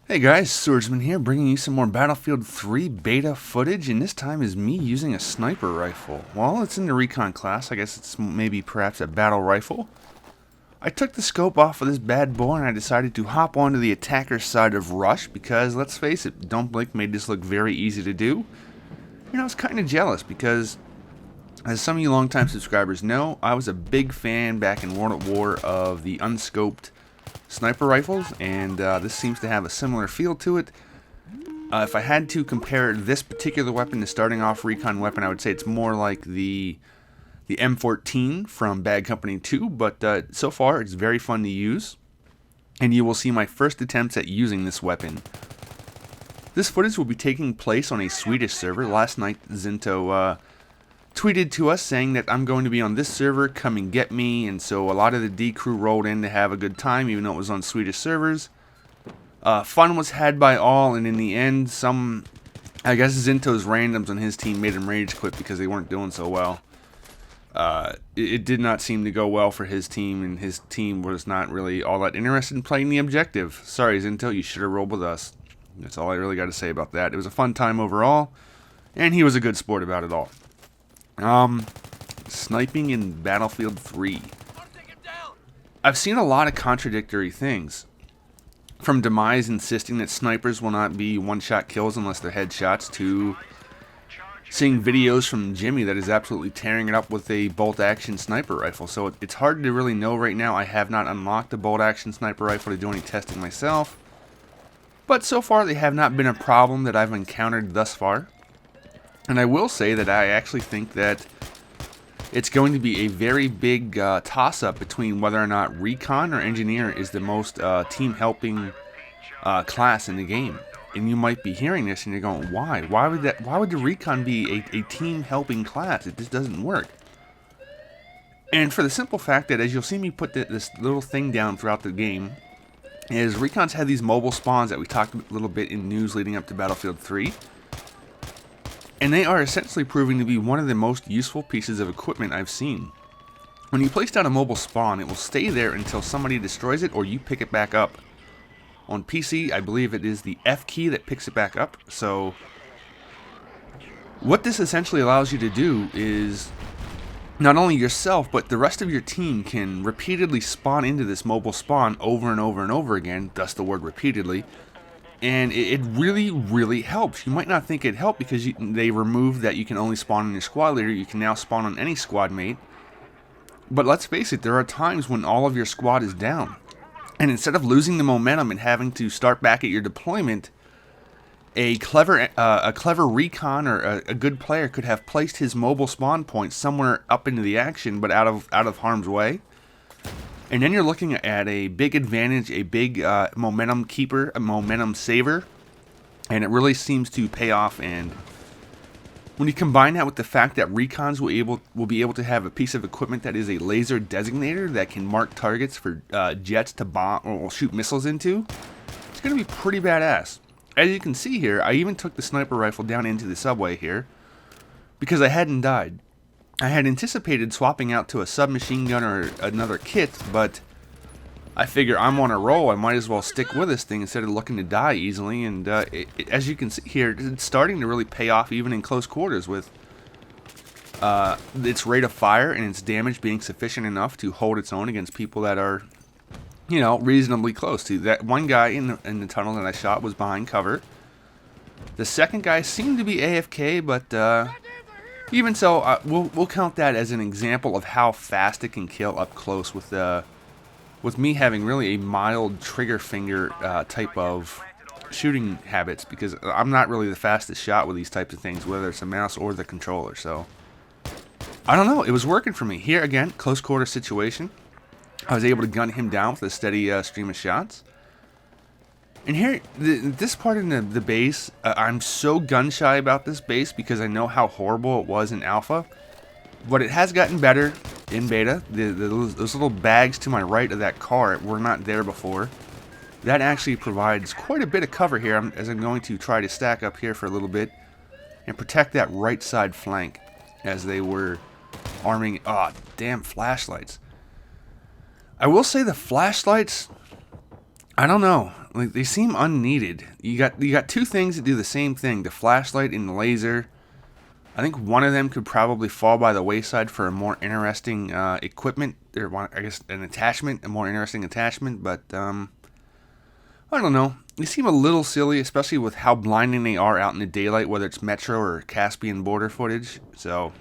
Hey guys, Swordsman here, bringing you some more Battlefield 3 beta footage, and this time is me using a sniper rifle. Well, it's in the Recon class, I guess it's maybe perhaps a battle rifle. I took the scope off of this bad boy and I decided to hop onto the attacker's side of Rush because, let's face it, Don't Blink made this look very easy to do. And I was kind of jealous because, as some of you longtime subscribers know, I was a big fan back in World at War of the unscoped sniper rifles, and this seems to have a similar feel to it. If I had to compare this particular weapon to starting off Recon weapon, I would say it's more like the M14 from Bad Company 2, but so far it's very fun to use, and you will see my first attempts at using this weapon. This footage will be taking place on a Swedish server. Last night Zinto tweeted to us saying that I'm going to be on this server, come and get me, and so a lot of the D crew rolled in to have a good time, even though it was on Swedish servers. Fun was had by all, and in the end, I guess Zinto's randoms on his team made him rage quit because they weren't doing so well. It did not seem to go well for his team, and his team was not really all that interested in playing the objective. Sorry, Zinto, you should have rolled with us. That's all I really got to say about that. It was a fun time overall, and he was a good sport about it all. Sniping in Battlefield 3. I've seen a lot of contradictory things. From Demise insisting that snipers will not be one-shot kills unless they're headshots, to seeing videos from Jimmy that is absolutely tearing it up with a bolt-action sniper rifle. So it's hard to really know right now. I have not unlocked a bolt-action sniper rifle to do any testing myself. But so far they have not been a problem that I've encountered thus far. And I will say that I actually think that it's going to be a very big toss-up between whether or not Recon or Engineer is the most team-helping class in the game. And you might be hearing this and you're going, why? Why would the Recon be a team-helping class? It just doesn't work. And for the simple fact that, as you'll see me put this little thing down throughout the game, is Recon's had these mobile spawns that we talked a little bit in news leading up to Battlefield 3. And they are essentially proving to be one of the most useful pieces of equipment I've seen. When you place down a mobile spawn, it will stay there until somebody destroys it or you pick it back up. On PC, I believe it is the F key that picks it back up. So what this essentially allows you to do is not only yourself, but the rest of your team can repeatedly spawn into this mobile spawn over and over and over again, thus the word repeatedly. And it really, really helps. You might not think it helped because they removed that you can only spawn on your squad leader. You can now spawn on any squad mate. But let's face it, there are times when all of your squad is down. And instead of losing the momentum and having to start back at your deployment, a clever recon or a good player could have placed his mobile spawn point somewhere up into the action, but out of harm's way. And then you're looking at a big advantage, a big momentum keeper, a momentum saver, and it really seems to pay off. And when you combine that with the fact that Recons will be able to have a piece of equipment that is a laser designator that can mark targets for jets to bomb or shoot missiles into, it's going to be pretty badass. As you can see here, I even took the sniper rifle down into the subway here because I hadn't died. I had anticipated swapping out to a submachine gun or another kit, but I figure I'm on a roll. I might as well stick with this thing instead of looking to die easily. And as you can see here, it's starting to really pay off even in close quarters with its rate of fire and its damage being sufficient enough to hold its own against people that are, you know, reasonably close to. That one guy in the tunnel that I shot was behind cover. The second guy seemed to be AFK, but even so, we'll count that as an example of how fast it can kill up close with me having really a mild trigger finger type of shooting habits, because I'm not really the fastest shot with these types of things, whether it's a mouse or the controller. So I don't know, it was working for me. Here again, close quarter situation. I was able to gun him down with a steady stream of shots. And here, this part of the base, I'm so gun shy about this base because I know how horrible it was in alpha. But it has gotten better in beta. Those little bags to my right of that car were not there before. That actually provides quite a bit of cover here, as I'm going to try to stack up here for a little bit and protect that right side flank as they were arming. Ah, damn flashlights. I will say the flashlights, I don't know. Like, they seem unneeded. You got two things that do the same thing, the flashlight and the laser. I think one of them could probably fall by the wayside for a more interesting equipment, or I guess an attachment, a more interesting attachment, but I don't know. They seem a little silly, especially with how blinding they are out in the daylight, whether it's Metro or Caspian border footage. So,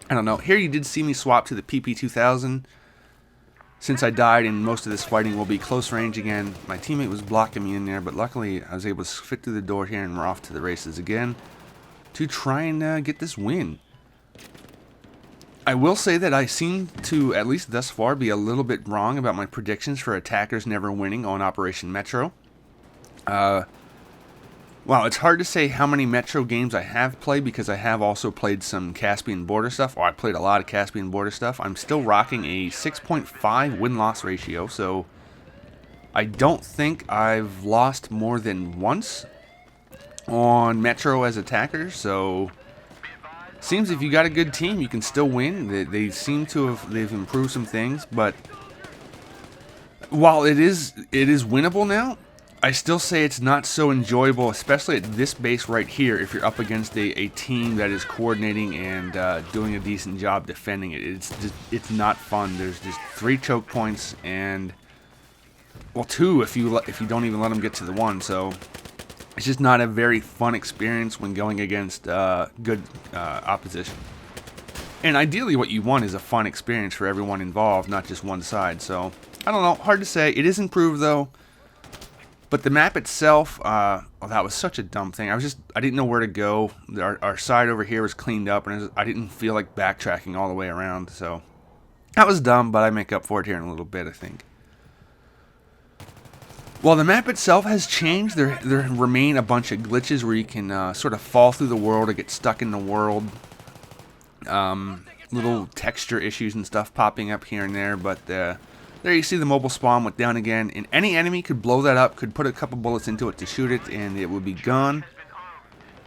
I don't know. Here you did see me swap to the PP2000. Since I died and most of this fighting will be close range again, my teammate was blocking me in there, but luckily I was able to fit through the door here and we're off to the races again to try and get this win. I will say that I seem to, at least thus far, be a little bit wrong about my predictions for attackers never winning on Operation Metro. Well, it's hard to say how many Metro games I have played because I have also played some Caspian border stuff. I played a lot of Caspian border stuff. I'm still rocking a 6.5 win-loss ratio, so I don't think I've lost more than once on Metro as attackers. So seems if you got a good team, you can still win. They seem to have improved some things, but while it is winnable now, I still say it's not so enjoyable, especially at this base right here, if you're up against a team that is coordinating and doing a decent job defending it. It's not fun. There's just 3 choke points and, well, 2 if you don't even let them get to the 1. So it's just not a very fun experience when going against good opposition. And ideally what you want is a fun experience for everyone involved, not just one side. So I don't know, hard to say. It is improved though. But the map itself, well, that was such a dumb thing. I didn't know where to go. Our side over here was cleaned up, and I didn't feel like backtracking all the way around. So that was dumb, but I make up for it here in a little bit, I think. While the map itself has changed, there remain a bunch of glitches where you can sort of fall through the world or get stuck in the world. Little texture issues and stuff popping up here and there, but there you see the mobile spawn went down again, and any enemy could blow that up, could put a couple bullets into it to shoot it, and it would be gone.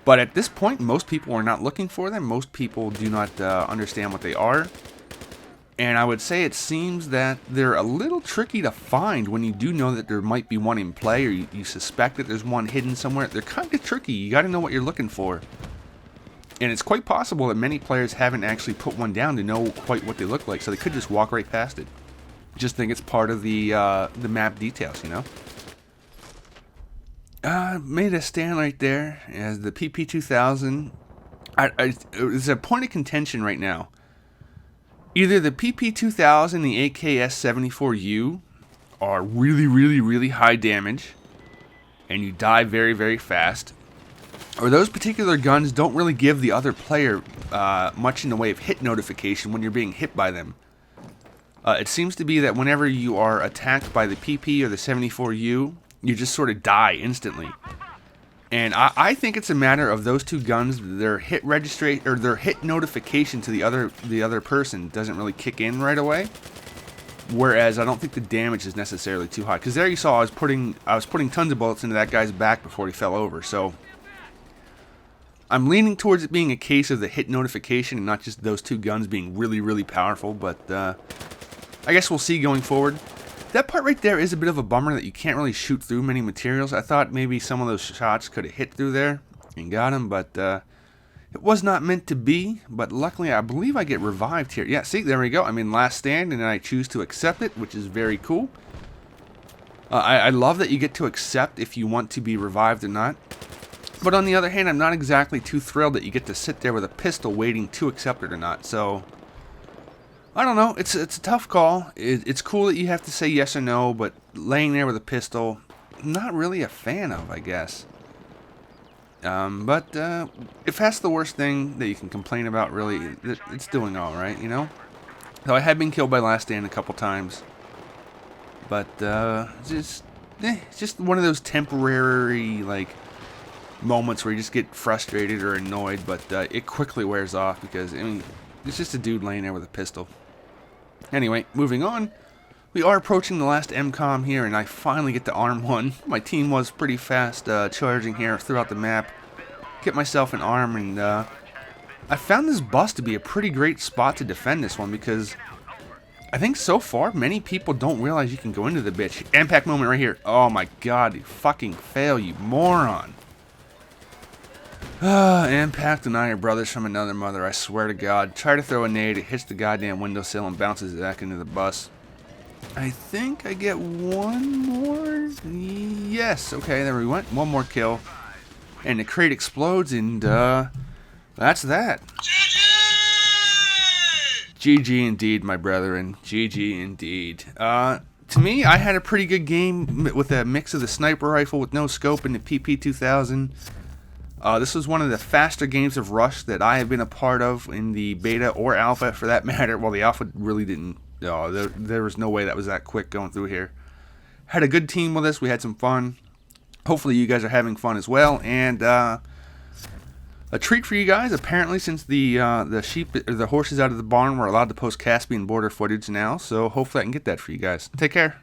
But at this point, most people are not looking for them. Most people do not understand what they are. And I would say it seems that they're a little tricky to find when you do know that there might be one in play, or you suspect that there's one hidden somewhere. They're kind of tricky. You got to know what you're looking for. And it's quite possible that many players haven't actually put one down to know quite what they look like, so they could just walk right past it. Just think it's part of the map details, you know. Made a stand right there as the PP2000. It's a point of contention right now. Either the PP2000 and the AKS-74U are really, really, really high damage, and you die very, very fast, or those particular guns don't really give the other player much in the way of hit notification when you're being hit by them. It seems to be that whenever you are attacked by the PP or the 74U, you just sort of die instantly. And I think it's a matter of those two guns, their hit registration or their hit notification to the other person doesn't really kick in right away. Whereas I don't think the damage is necessarily too high. Because there you saw I was putting tons of bullets into that guy's back before he fell over. So I'm leaning towards it being a case of the hit notification and not just those two guns being really, really powerful. But I guess we'll see going forward. That part right there is a bit of a bummer that you can't really shoot through many materials. I thought maybe some of those shots could have hit through there and got him, but it was not meant to be. But luckily, I believe I get revived here. Yeah, see, there we go. I'm in last stand, and I choose to accept it, which is very cool. I love that you get to accept if you want to be revived or not. But on the other hand, I'm not exactly too thrilled that you get to sit there with a pistol waiting to accept it or not. So I don't know. It's a tough call. It's cool that you have to say yes or no, but laying there with a pistol, not really a fan of, I guess. But if that's the worst thing that you can complain about, really, it's doing all right, you know. Though I have been killed by last stand a couple times, but it's just one of those temporary like moments where you just get frustrated or annoyed, but it quickly wears off because I mean it's just a dude laying there with a pistol. Anyway, moving on. We are approaching the last MCOM here, and I finally get to arm one. My team was pretty fast charging here throughout the map. Get myself an arm, and I found this bus to be a pretty great spot to defend this one because I think so far, many people don't realize you can go into the bitch. Impact moment right here. Oh my god, you fucking fail, you moron. Impact deny your brothers from another mother, I swear to God. Try to throw a nade, it hits the goddamn windowsill and bounces back into the bus. I think I get one more? Yes, okay, there we went. One more kill. And the crate explodes, and that's that. GG indeed, my brethren. GG indeed. To me, I had a pretty good game with a mix of the sniper rifle with no scope and the PP2000. This was one of the faster games of Rush that I have been a part of in the beta or alpha, for that matter. Well, the alpha really didn't. There was no way that was that quick going through here. Had a good team with us. We had some fun. Hopefully, you guys are having fun as well. And a treat for you guys. Apparently, since the horses out of the barn, we're allowed to post Caspian border footage now. So hopefully, I can get that for you guys. Take care.